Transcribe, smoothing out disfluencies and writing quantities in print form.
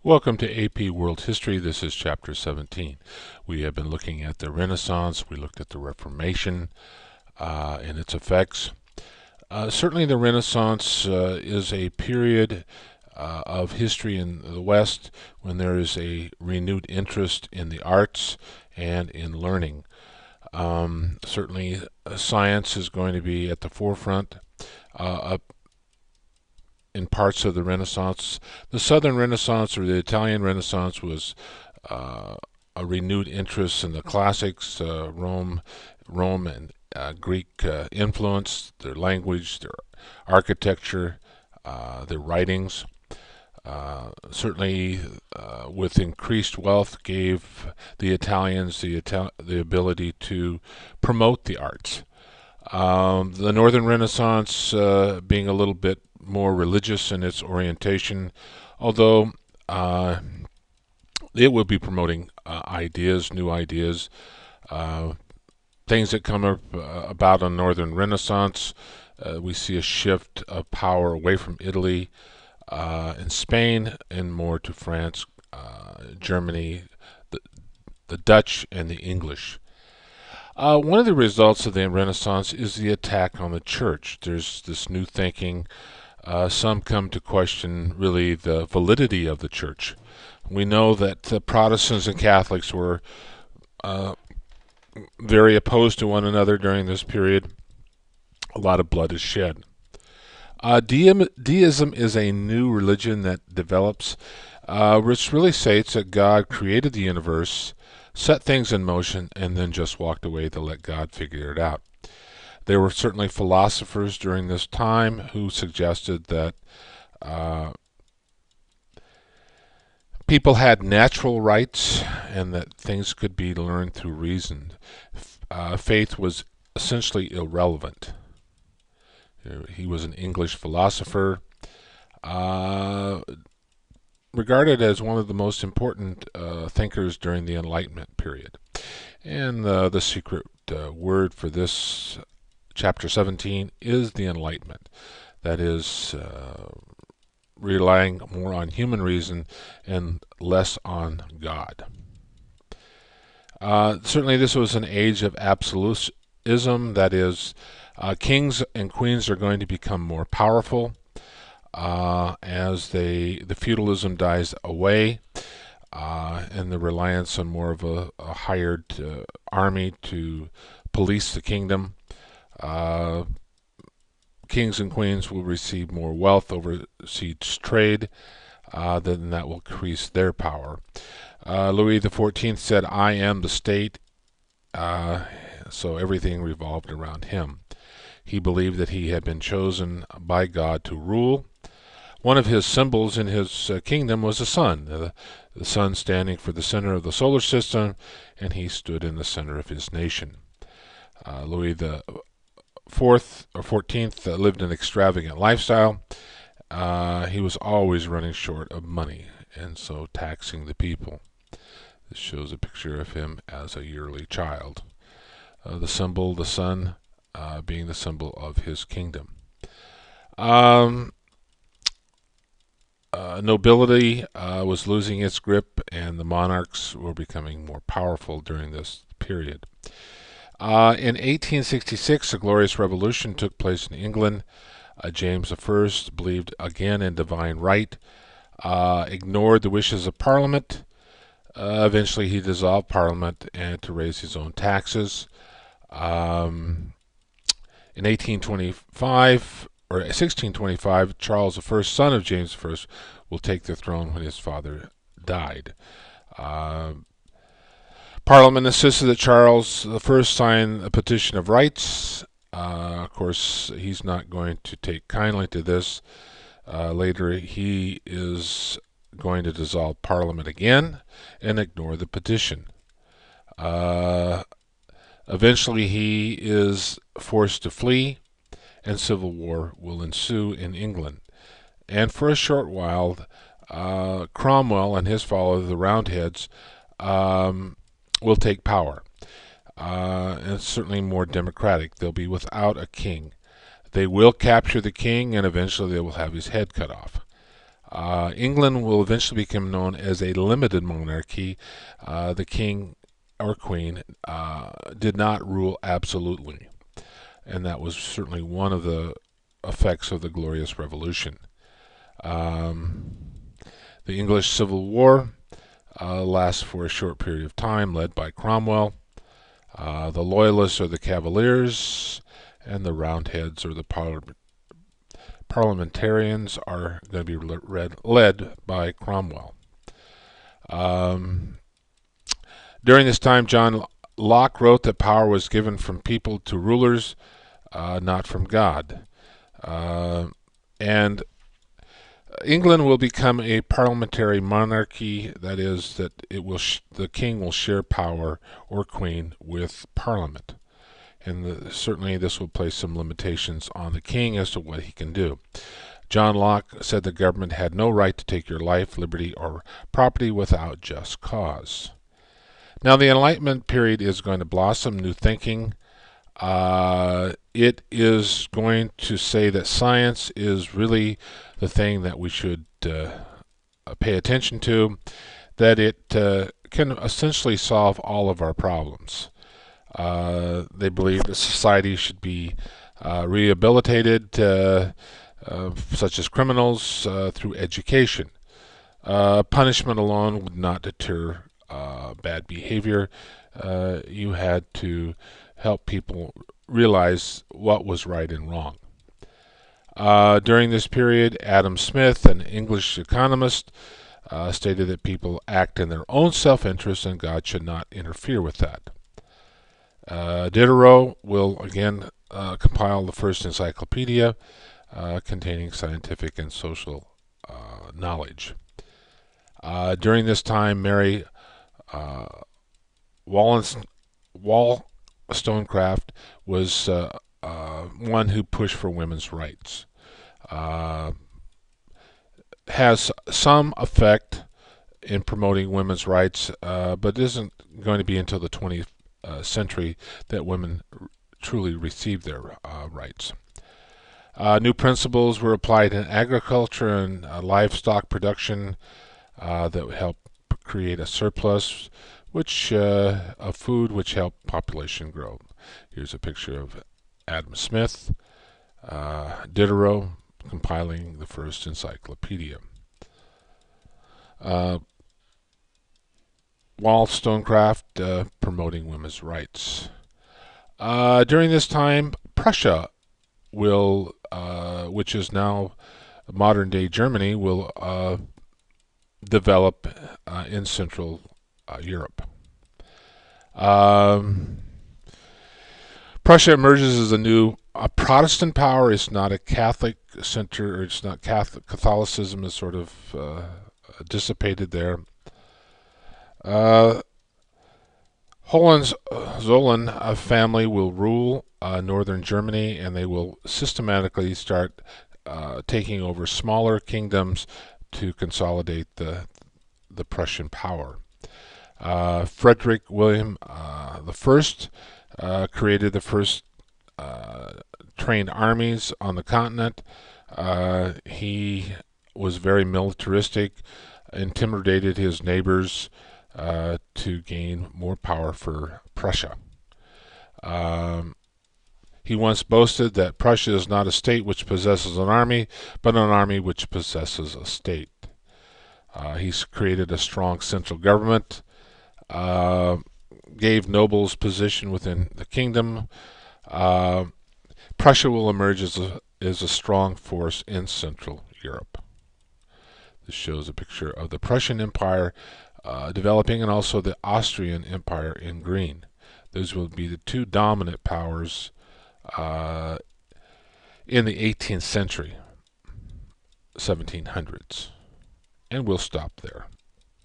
Welcome to AP World History. This is Chapter 17. We have been looking at the Renaissance. We looked at the Reformation and its effects. Certainly the Renaissance is a period of history in the West when there is a renewed interest in the arts and in learning. Certainly science is going to be at the forefront in parts of the Renaissance. The Southern Renaissance or the Italian Renaissance was a renewed interest in the classics, Rome and Greek influence, their language, their architecture, their writings. Certainly, with increased wealth, gave the Italians the ability to promote the arts. The Northern Renaissance being a little bit more religious in its orientation, although it will be promoting new ideas, things that come up about a Northern Renaissance. We see a shift of power away from Italy and Spain and more to France, Germany, the Dutch, and the English. One of the results of the Renaissance is the attack on the church. There's this new thinking. Some come to question really the validity of the church. We know that the Protestants and Catholics were very opposed to one another during this period. A lot of blood is shed. Deism is a new religion that develops, which really states that God created the universe, set things in motion, and then just walked away to let God figure it out. There were certainly philosophers during this time who suggested that people had natural rights and that things could be learned through reason. Faith was essentially irrelevant. He was an English philosopher, regarded as one of the most important thinkers during the Enlightenment period. And the secret word for this Chapter 17 is the Enlightenment. That is, relying more on human reason and less on God. Certainly this was an age of absolutism. That is, kings and queens are going to become more powerful as the feudalism dies away and the reliance on more of a hired army to police the kingdom. Kings and queens will receive more wealth, overseas trade, then that will increase their power. Louis XIV said, "I am the state," so everything revolved around him. He believed that he had been chosen by God to rule. One of his symbols in his kingdom was the sun, the sun standing for the center of the solar system, and he stood in the center of his nation. Louis the Fourth or 14th lived an extravagant lifestyle. He was always running short of money, and so taxing the people. This shows a picture of him as a yearly child. The symbol, the sun, being the symbol of his kingdom. Nobility was losing its grip, and the monarchs were becoming more powerful during this period. In 1866, a glorious revolution took place in England. James I believed again in divine right, ignored the wishes of Parliament. Eventually, he dissolved Parliament and to raise his own taxes. In 1825 or 1625, Charles I, son of James I, will take the throne when his father died. Parliament insisted that Charles I sign a petition of rights. Of course, he's not going to take kindly to this. Later, he is going to dissolve Parliament again and ignore the petition. Eventually, he is forced to flee, and civil war will ensue in England. And for a short while, Cromwell and his followers, the Roundheads, will take power. And it's certainly more democratic. They'll be without a king. They will capture the king, and eventually they will have his head cut off. England will eventually become known as a limited monarchy. The king or queen did not rule absolutely, and that was certainly one of the effects of the Glorious Revolution. Um, the English Civil War lasts for a short period of time, led by Cromwell. The Loyalists are the Cavaliers, and the Roundheads or the Parliamentarians are going to be led by Cromwell. During this time, John Locke wrote that power was given from people to rulers, not from God. And England will become a parliamentary monarchy. That is, that the king will share power, or queen, with Parliament. And certainly this will place some limitations on the king as to what he can do. John Locke said the government had no right to take your life, liberty, or property without just cause. Now, the Enlightenment period is going to blossom new thinking. It is going to say that science is really the thing that we should pay attention to, that it can essentially solve all of our problems. They believe that society should be rehabilitated, such as criminals, through education. Punishment alone would not deter bad behavior. You had to help people realize what was right and wrong. During this period, Adam Smith, an English economist, stated that people act in their own self-interest and God should not interfere with that. Diderot will again compile the first encyclopedia containing scientific and social knowledge. During this time, Mary Wollstonecraft was one who pushed for women's rights. Has some effect in promoting women's rights, but isn't going to be until the 20th century that women truly received their rights. New principles were applied in agriculture and livestock production that would help create a surplus of food, which helped population grow. Here's a picture of Adam Smith, Diderot compiling the first encyclopedia. Wollstonecraft promoting women's rights. During this time, Prussia will, which is now modern-day Germany, will develop in Central Europe. Prussia emerges as a Protestant power. It's not a Catholic center, or it's not Catholic. Catholicism is sort of dissipated there. Hohenzollern family will rule northern Germany, and they will systematically start taking over smaller kingdoms to consolidate the Prussian power. Frederick William I created the first trained armies on the continent. He was very militaristic, intimidated his neighbors to gain more power for Prussia. He once boasted that Prussia is not a state which possesses an army, but an army which possesses a state. He's created a strong central government, gave nobles position within the kingdom. Prussia will emerge as a strong force in Central Europe. This shows a picture of the Prussian Empire developing, and also the Austrian Empire in green. Those will be the two dominant powers in the 18th century, 1700s. And we'll stop there.